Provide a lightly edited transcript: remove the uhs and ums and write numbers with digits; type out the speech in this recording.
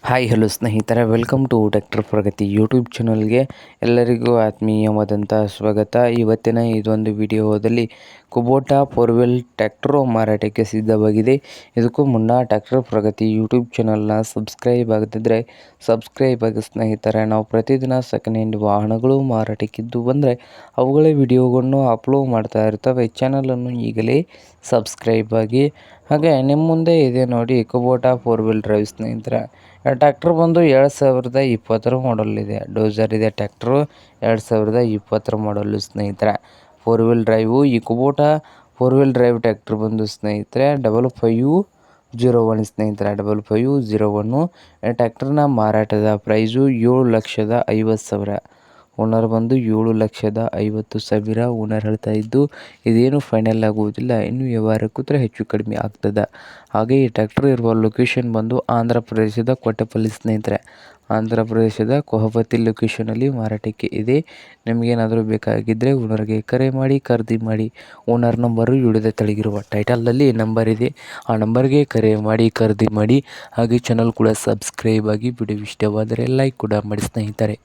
Hi hello ಸ್ನೇಹಿತರೆ, welcome to tractor Pragati YouTube ಚಾನಲ್ಗೆ ಎಲ್ಲರಿಗೂ ಆತ್ಮೀಯವಾದಂಥ ಸ್ವಾಗತ. ಇವತ್ತಿನ ಇದೊಂದು ವಿಡಿಯೋದಲ್ಲಿ ಕುಬೋಟಾ 4 ವೀಲ್ ಟ್ರ್ಯಾಕ್ಟರು ಮಾರಾಟಕ್ಕೆ ಸಿದ್ಧವಾಗಿದೆ. ಇದಕ್ಕೂ ಮುನ್ನ ಟ್ರ್ಯಾಕ್ಟರ್ ಪ್ರಗತಿ ಯೂಟ್ಯೂಬ್ ಚಾನಲ್ನ ಸಬ್ಸ್ಕ್ರೈಬ್ ಆಗದಿದ್ದರೆ ಸಬ್ಸ್ಕ್ರೈಬ್ ಆಗಿ ಸ್ನೇಹಿತರೆ. ನಾವು ಪ್ರತಿದಿನ ಸೆಕೆಂಡ್ ಹ್ಯಾಂಡ್ ವಾಹನಗಳು ಮಾರಾಟಕ್ಕಿದ್ದು ಬಂದರೆ ಅವುಗಳ ವಿಡಿಯೋಗಳನ್ನು ಅಪ್ಲೋಡ್ ಮಾಡ್ತಾ ಇರ್ತವೆ. ಚಾನಲನ್ನು ಈಗಲೇ ಸಬ್ಸ್ಕ್ರೈಬ್ ಆಗಿ. ಹಾಗೆ ನಿಮ್ಮ ಮುಂದೆ ಇದೆ ನೋಡಿ ಕುಬೋಟಾ 4 ವೀಲ್ ಡ್ರೈವ್ ಸ್ನೇಹಿತರೆ. ಟ್ರ್ಯಾಕ್ಟರ್ ಬಂದು 2020 ಮಾಡಲ್ ಇದೆ. ಡೋಸರ್ ಇದೆ ಟ್ರ್ಯಾಕ್ಟರು, 2020 ಮಾಡಲು ಸ್ನೇಹಿತರೆ. 4 ವೀಲ್ ಡ್ರೈವು. ಈ ಕುಬೋಟಾ 4 ವೀಲ್ ಡ್ರೈವ್ ಟ್ರ್ಯಾಕ್ಟರ್ ಬಂದು ಸ್ನೇಹಿತರೆ 5501 ಸ್ನೇಹಿತರೆ, 5501. ಟ್ರ್ಯಾಕ್ಟರ್ನ ಮಾರಾಟದ ಪ್ರೈಸು 7,50,000. ಓನರ್ ಬಂದು 7,50,000 ಓನರ್ ಹೇಳ್ತಾ ಇದ್ದು, ಇದೇನು ಫೈನಲ್ ಆಗುವುದಿಲ್ಲ, ಇನ್ನು ವ್ಯವಹಾರ ಕೂತ್ರೆ ಹೆಚ್ಚು ಕಡಿಮೆ ಆಗ್ತದೆ. ಹಾಗೆ ಈ ಟ್ರ್ಯಾಕ್ಟರ್ ಇರುವ ಲೊಕೇಶನ್ ಬಂದು ಆಂಧ್ರ ಪ್ರದೇಶದ ಕೊಟ್ಟಪಲ್ಲಿ ಸ್ನೇಹಿತರೆ. ಆಂಧ್ರ ಪ್ರದೇಶದ ಕೊಹಪತಿ ಲೊಕೇಶನಲ್ಲಿ ಮಾರಾಟಕ್ಕೆ ಇದೆ. ನಿಮಗೇನಾದರೂ ಬೇಕಾಗಿದ್ದರೆ ಓನರ್ಗೆ ಕರೆ ಮಾಡಿ ಖರೀದಿ ಮಾಡಿ. ಓನರ್ ನಂಬರು ವಿಡಿಯೋದ ತೆಳಗಿರುವ ಟೈಟಲ್ನಲ್ಲಿ ನಂಬರ್ ಇದೆ, ಆ ನಂಬರ್ಗೆ ಕರೆ ಮಾಡಿ ಖರೀದಿ ಮಾಡಿ. ಹಾಗೆ ಚಾನಲ್ ಕೂಡ ಸಬ್ಸ್ಕ್ರೈಬ್ ಆಗಿ. ವಿಡಿಯೋ ಇಷ್ಟವಾದರೆ ಲೈಕ್ ಕೂಡ ಮಾಡಿ ಸ್ನೇಹಿತರೆ.